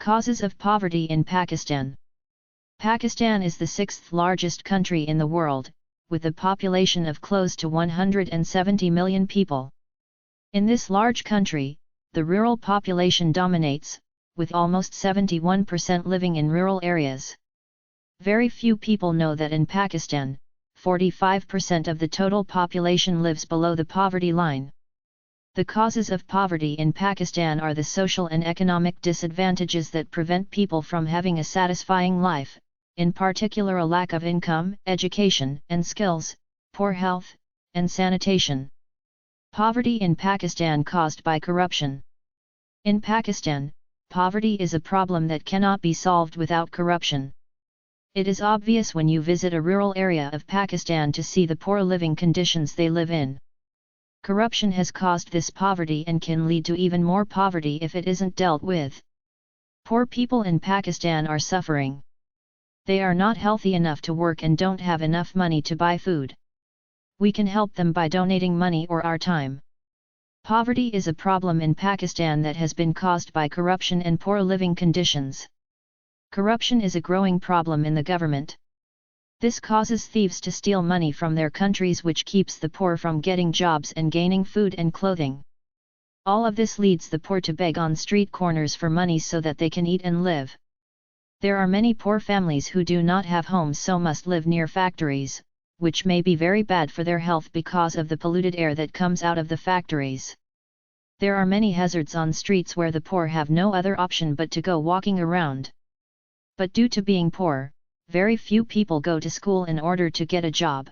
Causes of poverty in Pakistan. Pakistan is the sixth largest country in the world, with a population of close to 170 million people. In this large country, the rural population dominates, with almost 71% living in rural areas. Very few people know that in Pakistan, 45% of the total population lives below the poverty line. The causes of poverty in Pakistan are the social and economic disadvantages that prevent people from having a satisfying life, in particular a lack of income, education and skills, poor health, and sanitation. Poverty in Pakistan caused by corruption. In Pakistan, poverty is a problem that cannot be solved without corruption. It is obvious when you visit a rural area of Pakistan to see the poor living conditions they live in. Corruption has caused this poverty and can lead to even more poverty if it isn't dealt with. Poor people in Pakistan are suffering. They are not healthy enough to work and don't have enough money to buy food. We can help them by donating money or our time. Poverty is a problem in Pakistan that has been caused by corruption and poor living conditions. Corruption is a growing problem in the government. This causes thieves to steal money from their countries, which keeps the poor from getting jobs and gaining food and clothing. All of this leads the poor to beg on street corners for money so that they can eat and live. There are many poor families who do not have homes, so must live near factories, which may be very bad for their health because of the polluted air that comes out of the factories. There are many hazards on streets where the poor have no other option but to go walking around. But due to being poor, very few people go to school in order to get a job.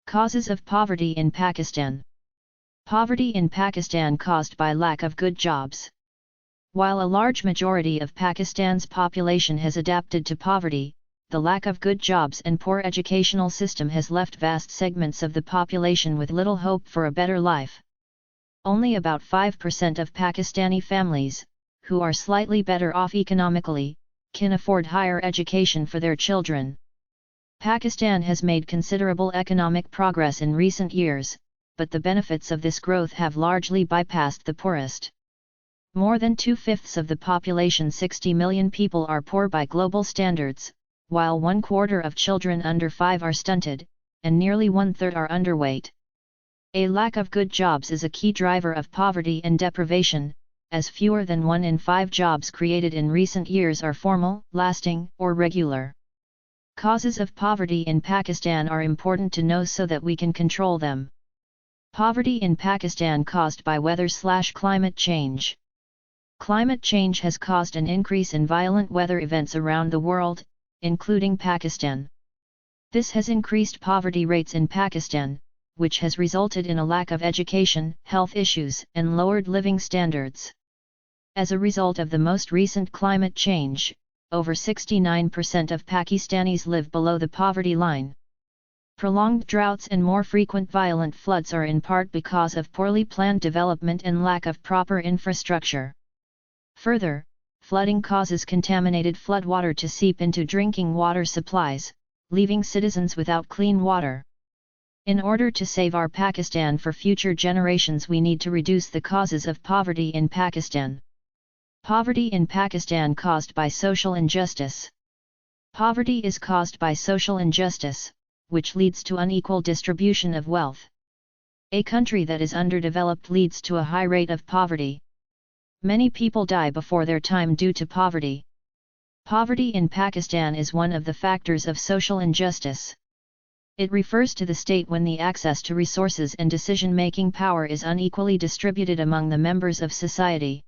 Causes of poverty in Pakistan. Poverty in Pakistan caused by lack of good jobs. While a large majority of Pakistan's population has adapted to poverty, the lack of good jobs and poor educational system has left vast segments of the population with little hope for a better life. Only about 5% of Pakistani families, who are slightly better off economically, can afford higher education for their children. Pakistan has made considerable economic progress in recent years, but the benefits of this growth have largely bypassed the poorest. More than 2/5 of the population, 60 million people, are poor by global standards, while 1/4 of children under 5 are stunted, and nearly 1/3 are underweight. A lack of good jobs is a key driver of poverty and deprivation, as fewer than 1 in 5 jobs created in recent years are formal, lasting, or regular. Causes of poverty in Pakistan are important to know so that we can control them. Poverty in Pakistan caused by weather/climate change. Climate change has caused an increase in violent weather events around the world, including Pakistan. This has increased poverty rates in Pakistan, which has resulted in a lack of education, health issues, and lowered living standards. As a result of the most recent climate change, over 69% of Pakistanis live below the poverty line. Prolonged droughts and more frequent violent floods are in part because of poorly planned development and lack of proper infrastructure. Further, flooding causes contaminated floodwater to seep into drinking water supplies, leaving citizens without clean water. In order to save our Pakistan for future generations, we need to reduce the causes of poverty in Pakistan. Poverty in Pakistan caused by social injustice. Poverty is caused by social injustice, which leads to unequal distribution of wealth. A country that is underdeveloped leads to a high rate of poverty. Many people die before their time due to poverty. Poverty in Pakistan is one of the factors of social injustice. It refers to the state when the access to resources and decision-making power is unequally distributed among the members of society.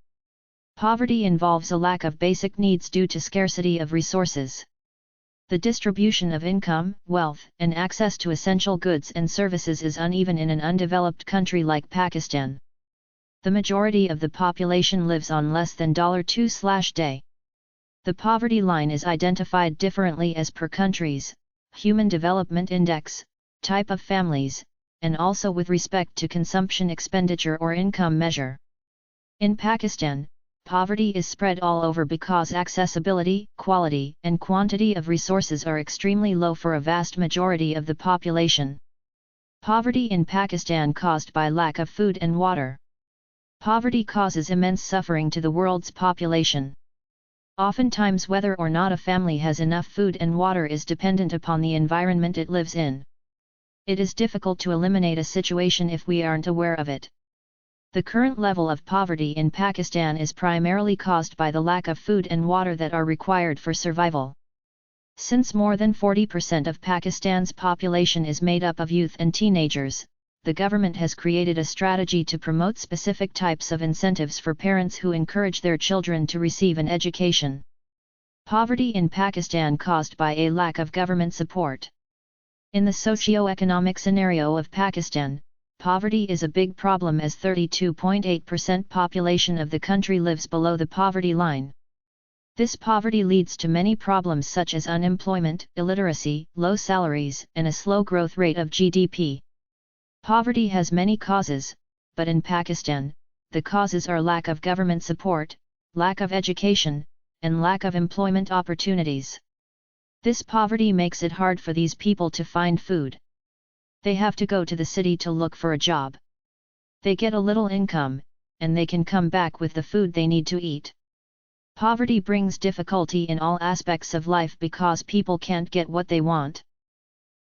Poverty involves a lack of basic needs due to scarcity of resources. The distribution of income, wealth, and access to essential goods and services is uneven in an undeveloped country like Pakistan. The majority of the population lives on less than $2/day. The poverty line is identified differently as per countries, Human Development Index, type of families, and also with respect to consumption expenditure or income measure. In Pakistan, poverty is spread all over because accessibility, quality, and quantity of resources are extremely low for a vast majority of the population. Poverty in Pakistan caused by lack of food and water. Poverty causes immense suffering to the world's population. Oftentimes whether or not a family has enough food and water is dependent upon the environment it lives in. It is difficult to eliminate a situation if we aren't aware of it. The current level of poverty in Pakistan is primarily caused by the lack of food and water that are required for survival. Since more than 40% of Pakistan's population is made up of youth and teenagers, the government has created a strategy to promote specific types of incentives for parents who encourage their children to receive an education. Poverty in Pakistan caused by a lack of government support. In the socio-economic scenario of Pakistan, poverty is a big problem as 32.8% population of the country lives below the poverty line. This poverty leads to many problems such as unemployment, illiteracy, low salaries, and a slow growth rate of GDP. Poverty has many causes, but in Pakistan, the causes are lack of government support, lack of education, and lack of employment opportunities. This poverty makes it hard for these people to find food. They have to go to the city to look for a job. They get a little income, and they can come back with the food they need to eat. Poverty brings difficulty in all aspects of life because people can't get what they want.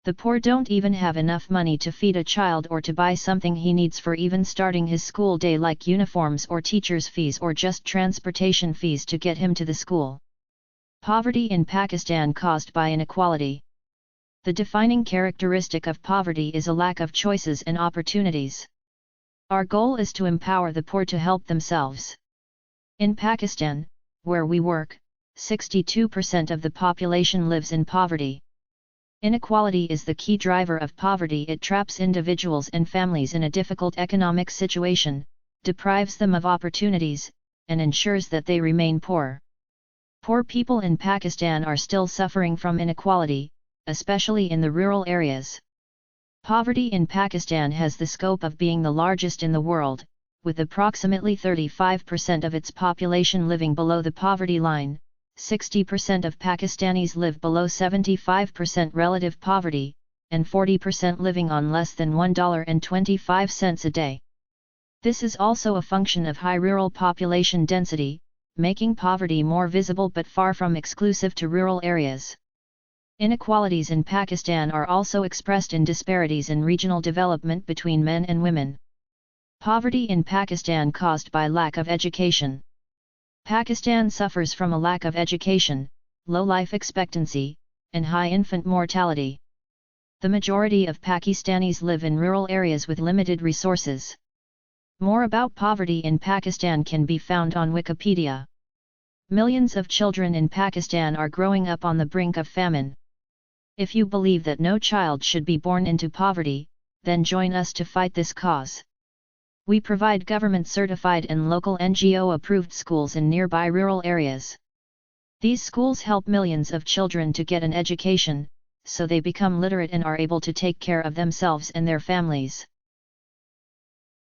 The poor don't even have enough money to feed a child or to buy something he needs for even starting his school day like uniforms or teachers' fees or just transportation fees to get him to the school. Poverty in Pakistan caused by inequality. The defining characteristic of poverty is a lack of choices and opportunities. Our goal is to empower the poor to help themselves. In Pakistan, where we work, 62% of the population lives in poverty. Inequality is the key driver of poverty. It traps individuals and families in a difficult economic situation, deprives them of opportunities, and ensures that they remain poor. Poor people in Pakistan are still suffering from inequality, especially in the rural areas. Poverty in Pakistan has the scope of being the largest in the world, with approximately 35% of its population living below the poverty line. 60% of Pakistanis live below 75% relative poverty, and 40% living on less than $1.25 a day. This is also a function of high rural population density, making poverty more visible but far from exclusive to rural areas. Inequalities in Pakistan are also expressed in disparities in regional development between men and women. Poverty in Pakistan caused by lack of education. Pakistan suffers from a lack of education, low life expectancy, and high infant mortality. The majority of Pakistanis live in rural areas with limited resources. More about poverty in Pakistan can be found on Wikipedia. Millions of children in Pakistan are growing up on the brink of famine. If you believe that no child should be born into poverty, then join us to fight this cause. We provide government-certified and local NGO-approved schools in nearby rural areas. These schools help millions of children to get an education, so they become literate and are able to take care of themselves and their families.